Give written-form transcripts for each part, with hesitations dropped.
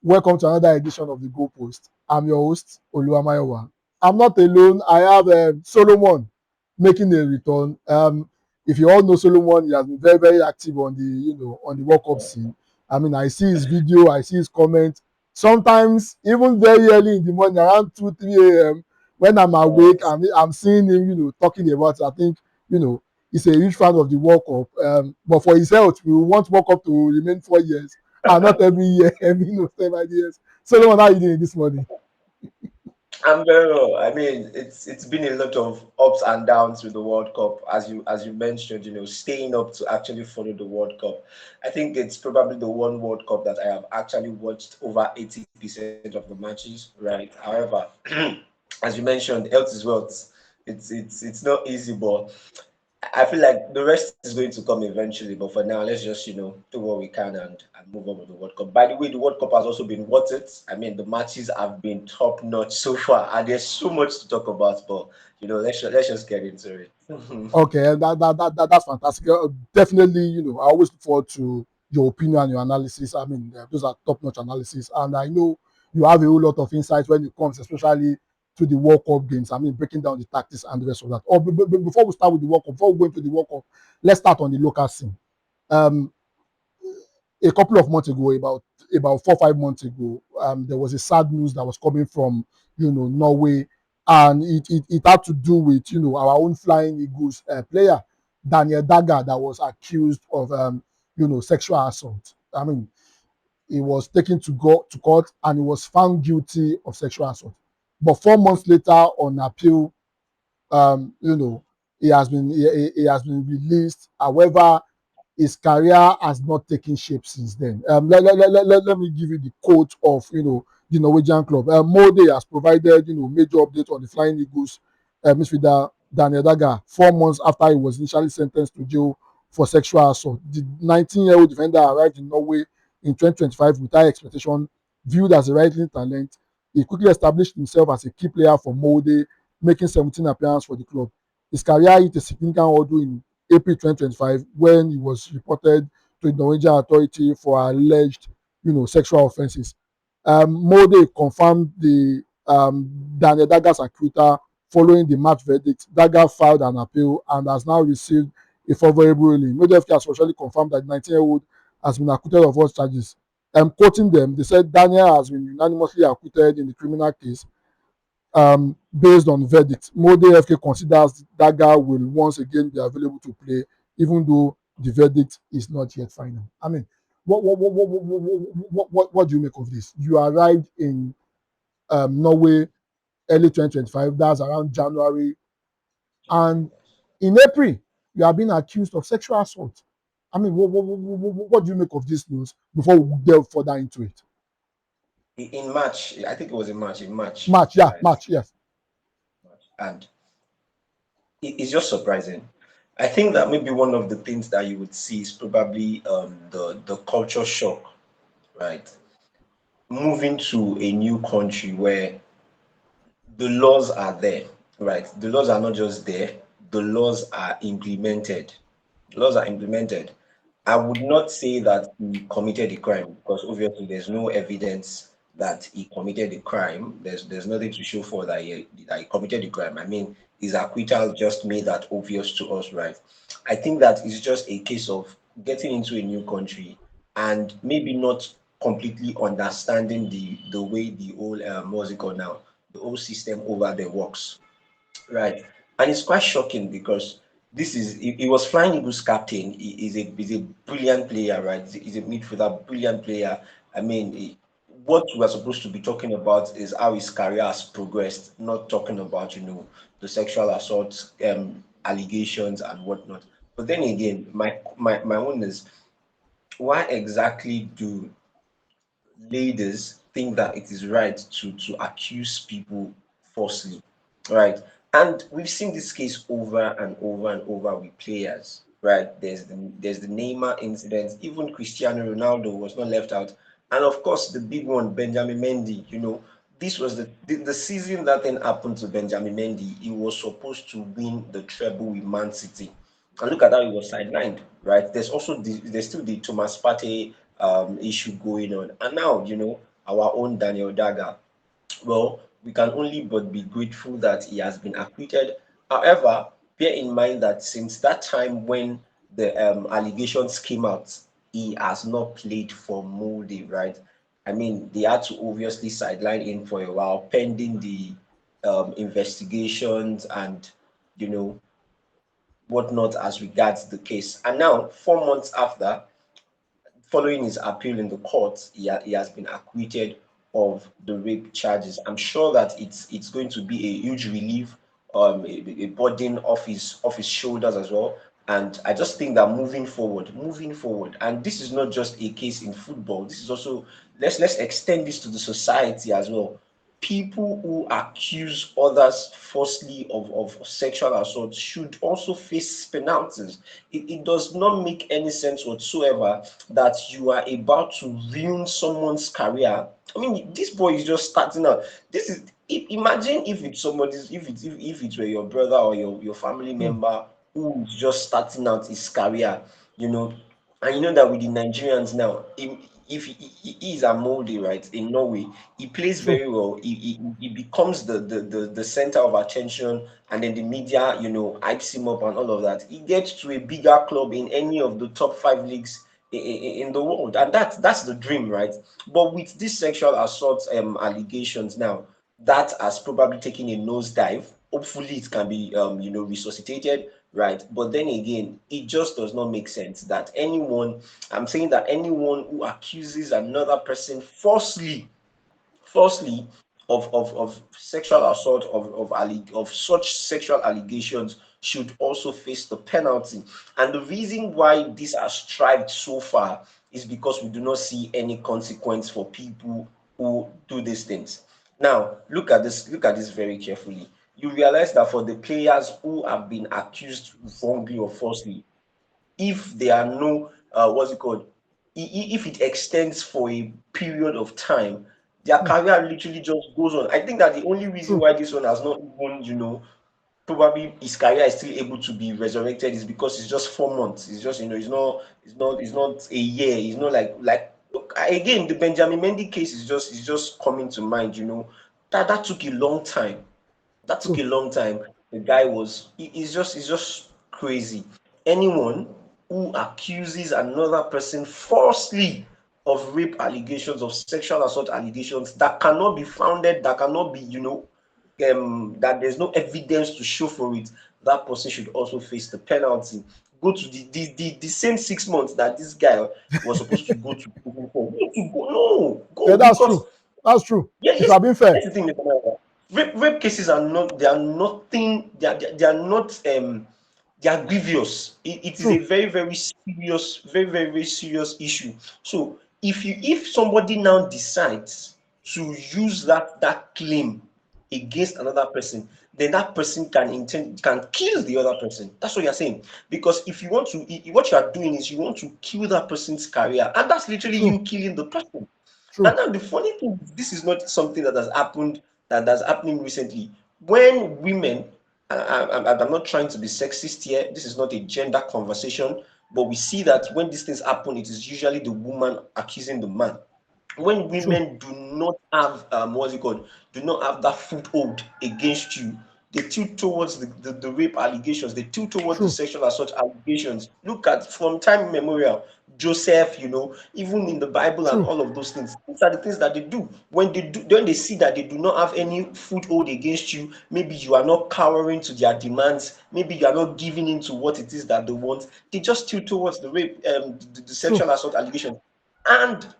Welcome to another edition of the Goalpost. I'm your host, Oluwamayowa. I'm not alone. I have Solomon making a return. If you all know Solomon, he has been very, very active on the World Cup scene. I mean, I see his video, I see his comments. Sometimes, even very early in the morning, around 2, 3 a.m., when I'm awake, I'm seeing him, talking about it. I think, he's a huge fan of the World Cup. But for his health, we want World Cup to remain 4 years. And not every year, 7 years. Solomon, how are you doing this morning? I'm very well. I mean, it's been a lot of ups and downs with the World Cup, as you mentioned. Staying up to actually follow the World Cup. I think it's probably the one World Cup that I have actually watched over 80% of the matches. Right. However, as you mentioned, health is wealth. It's not easy, but I feel like the rest is going to come eventually, but for now, let's just do what we can and move on with the World Cup. By the way, the World Cup has also been worth it. I mean, the matches have been top notch so far, and there's so much to talk about. But let's just get into it. Okay, that's fantastic. Definitely, I always look forward to your opinion and your analysis. I mean, those are top-notch analysis, and I know you have a whole lot of insights when it comes, especially to the World Cup games. I mean, breaking down the tactics and the rest of that. Oh, before we start with the World Cup, before we go into the World Cup, let's start on the local scene. Um, a couple of months ago, about 4 5 months ago, there was a sad news that was coming from Norway, and it had to do with our own Flying Eagles player Daniel Daga that was accused of sexual assault. I mean, he was taken to court and he was found guilty of sexual assault. But 4 months later, on appeal, um, you know, he has been released. However, his career has not taken shape since then. Let me give you the quote of the Norwegian club. Molde has provided major update on the Flying Eagles midfielder Daniel Daga 4 months after he was initially sentenced to jail for sexual assault. The 19-year-old defender arrived in Norway in 2025 with high expectation. Viewed as a rising talent, he quickly established himself as a key player for Molde, making 17 appearances for the club. His career hit a significant hurdle in April 2025 when he was reported to the Norwegian authority for alleged, sexual offences. Molde confirmed the Daniel Daga's acquittal following the match verdict. Daga filed an appeal and has now received a favorable ruling. Molde FK has officially confirmed that the 19-year-old has been acquitted of all charges. Quoting them, they said Daniel has been unanimously acquitted in the criminal case based on verdict. Molde FK considers Daga will once again be available to play, even though the verdict is not yet final. I mean, what do you make of this? You arrived in Norway early 2025, that's around January, and in April, you are being accused of sexual assault. I mean, what do you make of this news before we delve further into it? In March, I think it was in March. In March, March, yeah, right? March, yes. March. And it's just surprising. I think that maybe one of the things that you would see is probably the culture shock, right? Moving to a new country where the laws are there, right? The laws are not just there, the laws are implemented. The laws are implemented. I would not say that he committed a crime because obviously there's no evidence that he committed a crime. There's nothing to show for that he committed a crime. I mean, his acquittal just made that obvious to us, right? I think that it's just a case of getting into a new country and maybe not completely understanding the way the whole what's it called now, the whole system over there works, right? And it's quite shocking because he was Flying Eagles captain. He's a brilliant player, right? He's a midfielder, brilliant player. I mean, what we are supposed to be talking about is how his career has progressed, not talking about the sexual assault allegations and whatnot. But then again, my own is, why exactly do leaders think that it is right to accuse people falsely, right? And we've seen this case over and over and over with players, right? There's the Neymar incident. Even Cristiano Ronaldo was not left out, and of course the big one, Benjamin Mendy. This was the season that then happened to Benjamin Mendy. He was supposed to win the treble with Man City, and look at how he was sidelined, right? There's still the Thomas Partey issue going on, and now our own Daniel Daga. Well, we can only but be grateful that he has been acquitted. However, bear in mind that since that time when the allegations came out, he has not played for Molde, right? I mean, they had to obviously sideline him for a while, pending the investigations and you know whatnot as regards the case. And now, 4 months after, following his appeal in the court, he has been acquitted of the rape charges. I'm sure that it's going to be a huge relief, a burden off his shoulders as well. And I just think that moving forward, and this is not just a case in football. This is also let's extend this to the society as well. People who accuse others falsely of sexual assault should also face penalties. It does not make any sense whatsoever that you are about to ruin someone's career. I mean, this boy is just starting out. This is imagine if it's somebody's if it were your brother or your family Hmm. member who is just starting out his career, you know, and you know that with the Nigerians now, if he is a Molde, right, in Norway, he plays True. very well. He becomes the center of attention, and then the media, hypes him up and all of that. He gets to a bigger club in any of the top five leagues in the world, and that's the dream, right? But with these sexual assault allegations now, that has probably taken a nosedive. Hopefully, it can be resuscitated, right? But then again, it just does not make sense that anyone. I'm saying that anyone who accuses another person falsely of sexual assault of such sexual allegations should also face the penalty. And the reason why this has thrived so far is because we do not see any consequence for people who do these things. Now look at this very carefully. You realize that for the players who have been accused wrongly or falsely, if there are no what's it called, if it extends for a period of time, their Hmm. career literally just goes on. I think that the only reason True. why this one has not even, probably his career is still able to be resurrected is because it's just 4 months. It's just, it's not a year. It's not like look, again, the Benjamin Mendy case is just coming to mind. That took a long time. That took True. a long time. The guy was it's just crazy. Anyone who accuses another person falsely of rape allegations, of sexual assault allegations that cannot be founded, that cannot be, that there's no evidence to show for it, that person should also face the penalty. Go to the same 6 months that this guy was supposed to go to prison for. Go to go, no, Yeah, go that's because true. That's true. yeah, If yes, I've been fair. that's the thing, Mr. Naira. Rape cases are not, they are nothing, they are not, they are grievous. It is a True. very, very serious, very, very, very serious issue. So if somebody now decides to use that claim against another person, then that person can kill the other person. That's what you're saying. Because if you want to, what you are doing is you want to kill that person's career, and that's literally True. you killing the person. And True. now the funny thing is, this is not something that has happened, that's happening recently. When women, I'm not trying to be sexist here, this is not a gender conversation, but we see that when these things happen, it is usually the woman accusing the man. When True. women do not have what's it called, do not have that foothold against you, they tilt towards the rape allegations, they tilt towards the True. sexual assault allegations. Look at from time immemorial, Joseph, even in the Bible and True. all of those things. These are the things that they do. When they see that they do not have any foothold against you, maybe you are not cowering to their demands, maybe you are not giving in to what it is that they want, they just tilt towards the rape, the True. sexual assault allegations. And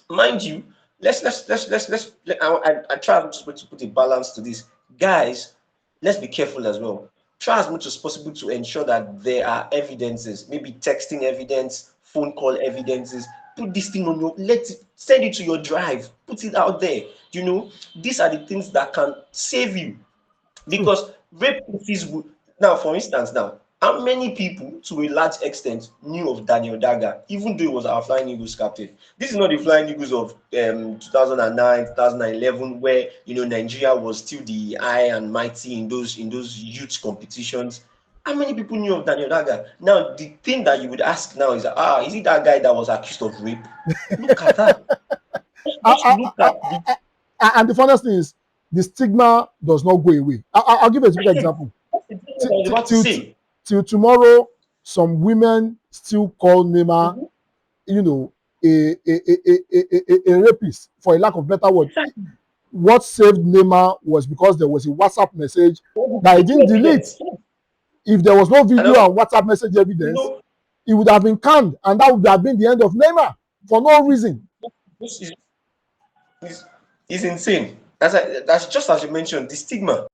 mind you, I try to put a balance to this. Guys, let's be careful as well. Try as much as possible to ensure that there are evidences, maybe texting evidence, phone call evidences. Put this thing on send it to your drive, put it out there. These are the things that can save you. True. Because rape cases would now, for instance, now, how many people to a large extent knew of Daniel Daga, even though he was our Flying Eagles captain? This is not the Flying Eagles of 2009, 2011, where Nigeria was still the high and mighty in those youth competitions. How many people knew of Daniel Daga? Now, the thing that you would ask now is it that guy that was accused of rape? Look at that. just look at the And the funniest thing is, the stigma does not go away. I'll give a typical example. That's exactly what I was about to say. Till tomorrow, some women still call Neymar, Mhm. you know, a rapist, for a lack of better word. Exactly. What saved Neymar was because there was a WhatsApp message What that he is didn't the delete. evidence? If there was no And video and WhatsApp message you evidence, know, it would have been canned, and that would have been the end of Neymar for no reason. this is, is insane. That's just as you mentioned, the stigma,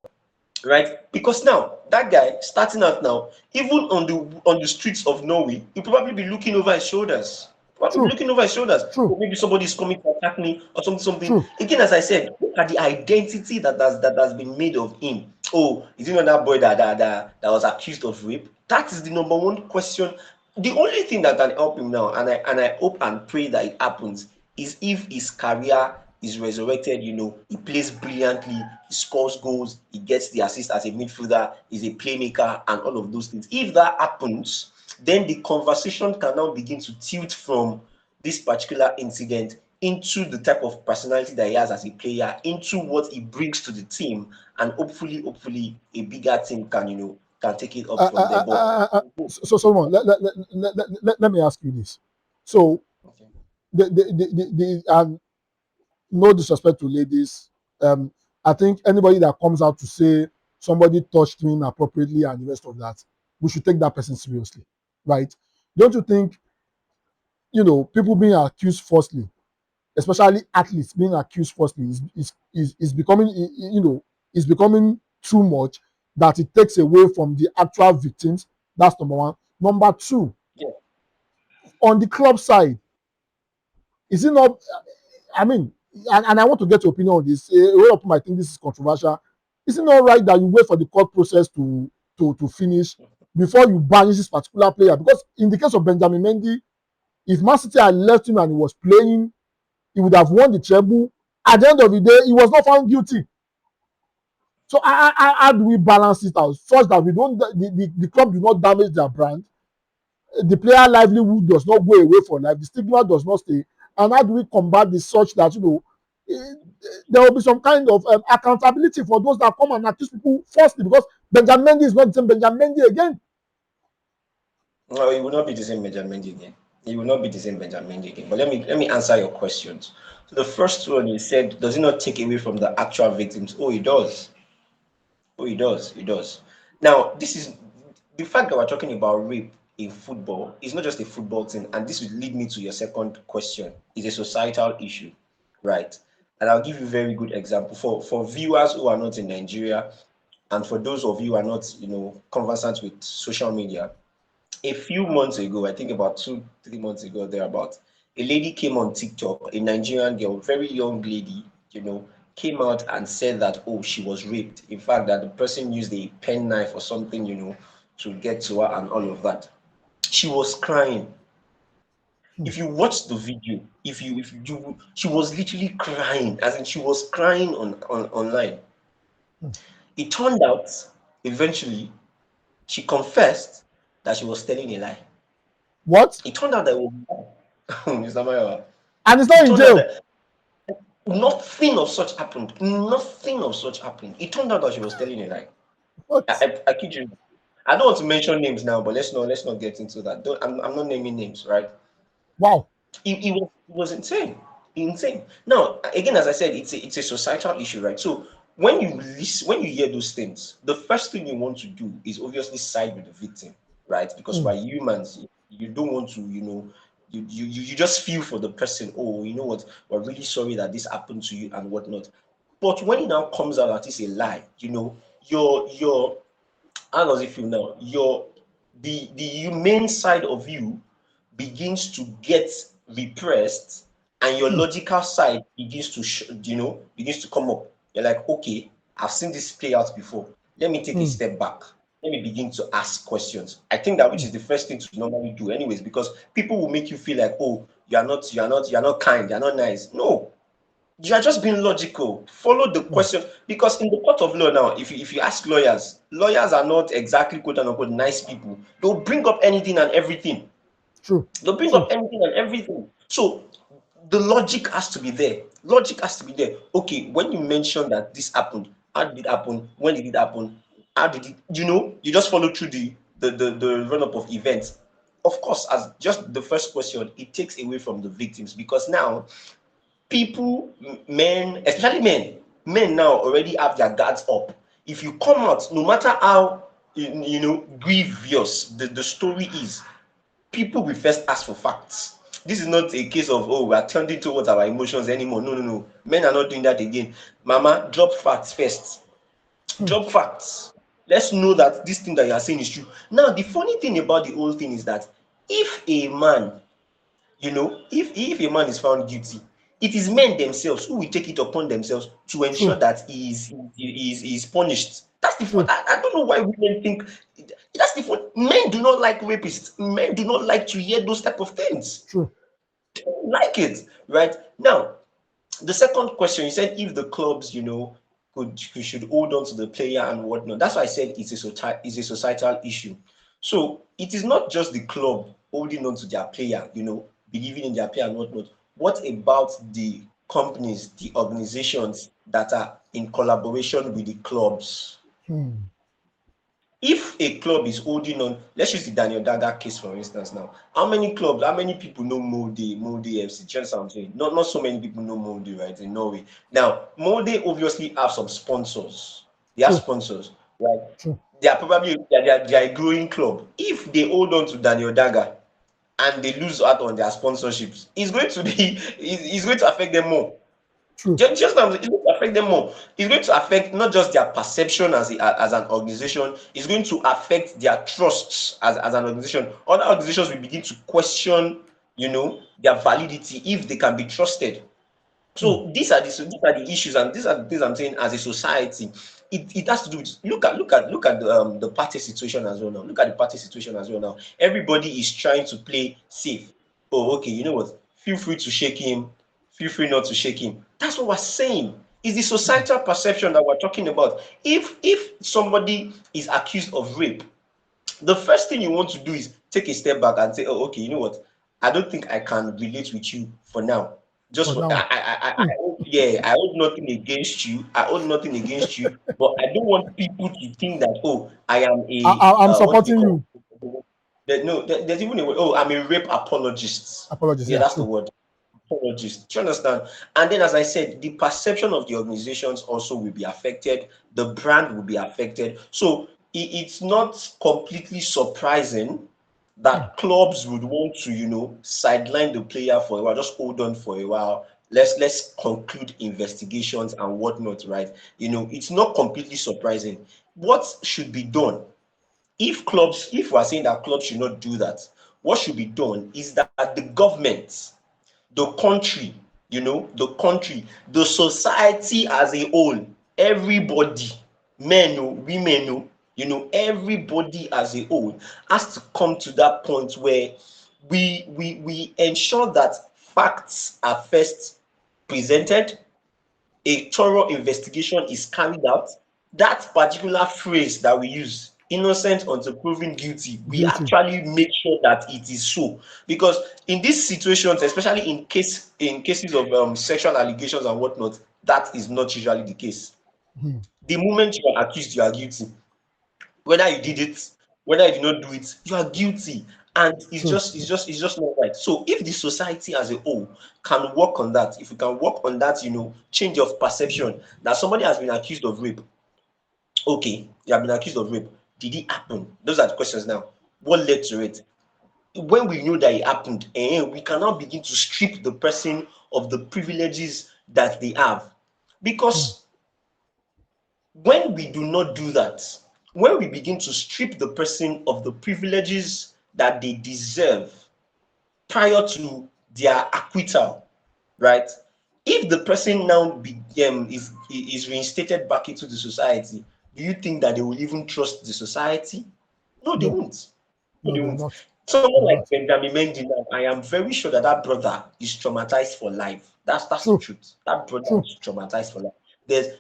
right? Because now that guy starting out now, even on the streets of Norway, he'll probably be looking over his shoulders. Probably be True, looking over his shoulders. true, Or maybe somebody's coming to attack me or something. true. Again, as I said, look at the identity that has been made of him. Oh, is he not that boy that was accused of rape? That is the number one question. The only thing that can help him now, and I hope and pray that it happens, is if his career is resurrected. He plays brilliantly, he scores goals, he gets the assist as a midfielder, he's a playmaker, and all of those things. If that happens, then the conversation can now begin to tilt from this particular incident into the type of personality that he has as a player, into what he brings to the team, and hopefully a bigger team can take it up from there. But So Solomon, let me ask you this. So okay. and no disrespect to ladies, I think anybody that comes out to say somebody touched me inappropriately and the rest of that, we should take that person seriously, right? Don't you think, people being accused falsely, especially athletes being accused falsely, is becoming, is becoming too much, that it takes away from the actual victims? That's number one. Number two, Yeah. on the club side, is it not? I mean, and I want to get your opinion on this. A lot of people might think this is controversial. Is it not right that you wait for the court process to finish before you banish this particular player? Because in the case of Benjamin Mendy, if Man City had left him and he was playing, he would have won the treble. At the end of the day, he was not found guilty. So how do we balance it out such that we don't the club do not damage their brand, the player livelihood does not go away for life, the stigma does not stay, and how do we combat this such that there will be some kind of accountability for those that come and accuse people falsely, because Benjamin Mendy is not the same Benjamin Mendy again. No, it will not be the same Benjamin Mendy again. It will not be the same Benjamin Mendy again. But let me answer your questions. So the first one, you said, does it not take away from the actual victims? Oh, it does. Oh, it does. It does. Now, this is the fact that we're talking about rape in football is not just a football thing, and this will lead me to your second question. It's a societal issue, right? And I'll give you a very good example for viewers who are not in Nigeria, and for those of you who are not, conversant with social media. A few months ago, I think about 2, 3 months ago, thereabout, a lady came on TikTok, a Nigerian girl, very young lady, came out and said that, oh, she was raped. In fact, that the person used a pen knife or something, to get to her and all of that. She was crying. If you watch the video, she was literally crying, as in she was crying online. It turned out, eventually, she confessed that she was telling a lie. What? It turned out that it was Mr. Mayowa. And it's not It in turned out jail. that nothing of such happened. Nothing of such happened. It turned out that she was telling a lie. What? I kid you. I don't want to mention names now, but let's not get into that. I'm not naming names, right? Wow. It was insane, insane. Now, again, as I said, it's a societal issue, right? So when you hear those things, the first thing you want to do is obviously side with the victim, right? Because Mm, we're humans, you don't want to, you just feel for the person. Oh, you know what? We're really sorry that this happened to you and whatnot. But when it now comes out that it's a lie, your how does it feel now? The humane side of you begins to get repressed, and your mm, logical side begins to come up. You're like, okay, I've seen this play out before. Let me take a mm, step back. Let me begin to ask questions. I think that which mm. is the first thing to normally do, anyways, because people will make you feel like, oh, you're not kind, you're not nice. No, you are just being logical. Follow the Mm. question, because in the court of law now, if you ask lawyers are not exactly quote unquote nice people. They'll bring up anything and everything. True. They'll bring True. up anything and everything. So the logic has to be there. Logic has to be there. Okay, when you mention that this happened, how did it happen? When did it happen? How did it? You just follow through the run up of events. Of course, as just the first question, it takes away from the victims because now people, men, especially men now already have their guards up. If you come out, no matter how grievous the story is, people will first ask for facts. This is not a case of, oh, we are turning towards our emotions anymore. No, no, no. Men are not doing that again. Mama, drop facts first. Drop facts. Let's know that this thing that you are saying is true. Now, the funny thing about the whole thing is that if a man, if a man is found guilty, it is men themselves who will take it upon themselves to ensure True. that he is punished. That's the fun. True. I don't know why women think that's the fun. Men do not like rapists. Men do not like to hear those type of things. True. They don't like it, right? Now, the second question, you said if the clubs, should hold on to the player and whatnot. That's why I said it's a societal issue. So it is not just the club holding on to their player, believing in their player and whatnot. What about the companies, the organizations that are in collaboration with the clubs? Hmm. If a club is holding on, let's use the Daniel Daga case for instance now. How many people know Molde FC? Just what I'm saying. Not so many people know Molde, right, in Norway. Now, Molde obviously have some sponsors. They have True. sponsors, right? True. They are probably they are a growing club. If they hold on to Daniel Daga and they lose out on their sponsorships, it's going to affect them more. True. Just now, it's going to affect them more. It's going to affect not just their perception as an organization, it's going to affect their trusts as an organization. Other organizations will begin to question, their validity if they can be trusted. Hmm. So these are the issues, and these are the things I'm saying as a society. It has to do with look at the party situation as well now. Look at the party situation as well now. Everybody is trying to play safe. Oh, okay, you know what? Feel free to shake him, feel free not to shake him. That's what we're saying. It's the societal perception that we're talking about. If somebody is accused of rape, the first thing you want to do is take a step back and say, oh, okay, you know what? I don't think I can relate with you for now. Just For for now. Hmm. I hold nothing against you. I hold nothing against you, but I don't want people to think that, oh, I am a I'm what do they supporting call you. no, there's even a word. Oh, I'm a rape apologist. Apologies. Yeah, Yeah. that's the True. word. Apologist. Do you understand? And then, as I said, the perception of the organizations also will be affected. The brand will be affected. So it's not completely surprising Hmm. that clubs would want to, sideline the player for a while, just hold on for a while. Let's conclude investigations and whatnot, right? It's not completely surprising. What should be done if we are saying that clubs should not do that? What should be done is that the government, the country, the society as a whole, everybody, men, women, everybody as a whole has to come to that point where we ensure that facts are first presented, a thorough investigation is carried out. That particular phrase that we use, innocent until proven guilty, we Guilty. actually make sure that it is so. Because in these situations, especially in cases of sexual allegations and whatnot, that is not usually the case. Hmm. The moment you are accused, you are guilty. Whether you did it, whether you did not do it, you are guilty. And True. it's just not right. So if the society as a whole can work on that, if we can work on that, change of perception that somebody has been accused of rape. Okay, you have been accused of rape. Did it happen? Those are the questions now. What led to it? When we know that it happened, we cannot begin to strip the person of the privileges that they have. Hmm. Because when we do not do that, when we begin to strip the person of the privileges that they deserve prior to their acquittal, right? If the person now is reinstated back into the society, do you think that they will even trust the society? No, they No. won't. No, No, they they will won't. not. They Someone will like not. Benjamin Mendy now, I am very sure that that brother is traumatized for life. That's the True. truth. That brother True. is traumatized for life.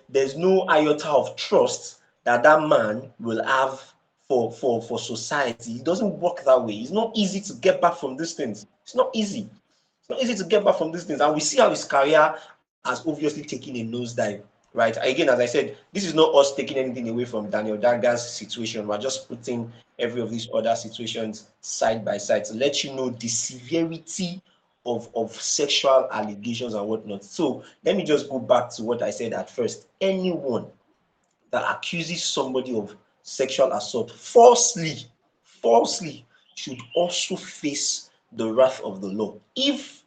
There's no iota of trust that that man will have for society. It doesn't work that way. It's not easy to get back from these things. It's not easy. It's not easy to get back from these things. And we see how his career has obviously taken a nosedive, right? Again, as I said, this is not us taking anything away from Daniel Daga's situation. We're just putting every of these other situations side by side to let you know the severity of sexual allegations and whatnot. So let me just go back to what I said at first. Anyone that accuses somebody of sexual assault falsely should also face the wrath of the law. If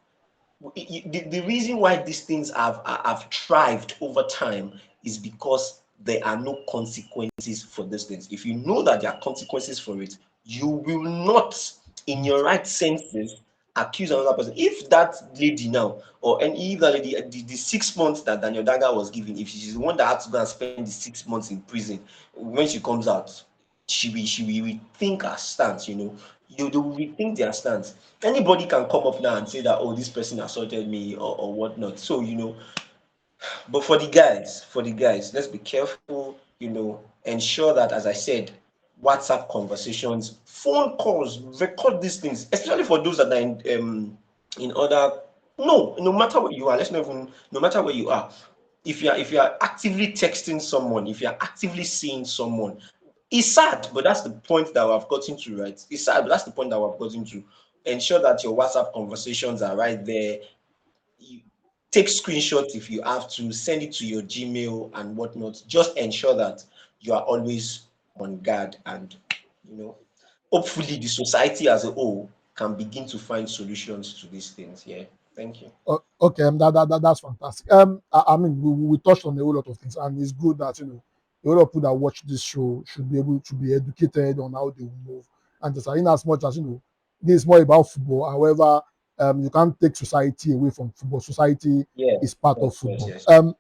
the reason why these things have thrived over time is because there are no consequences for these things. If you know that there are consequences for it, you will not, in your right senses, accuse another person. If that lady now, or any other lady, the 6 months that Daniel Daga was given, if she's the one that had to go and spend the 6 months in prison, when she comes out, she will rethink her stance, they will rethink their stance. Anybody can come up now and say that, oh, this person assaulted me or whatnot. So, but for the guys, let's be careful, ensure that, as I said, WhatsApp conversations, phone calls, record these things, especially for those that are in other. No matter where you are, let's not even, no matter where you are, if you are actively texting someone, if you are actively seeing someone, it's sad, but that's the point that we've gotten to, right? It's sad, but that's the point that we've gotten to. Ensure that your WhatsApp conversations are right there. You take screenshots if you have to, send it to your Gmail and whatnot. Just ensure that you are always on guard, and you know, hopefully the society as a whole can begin to find solutions to these things. Yeah. Thank you. Okay, that's fantastic. I mean, we touched on a whole lot of things, and it's good that a lot of people that watch this show should be able to be educated on how they move, and just in as much as this is more about football. However, you can't take society away from football. Society Yeah. is part of Yes. Yes. football. Yes.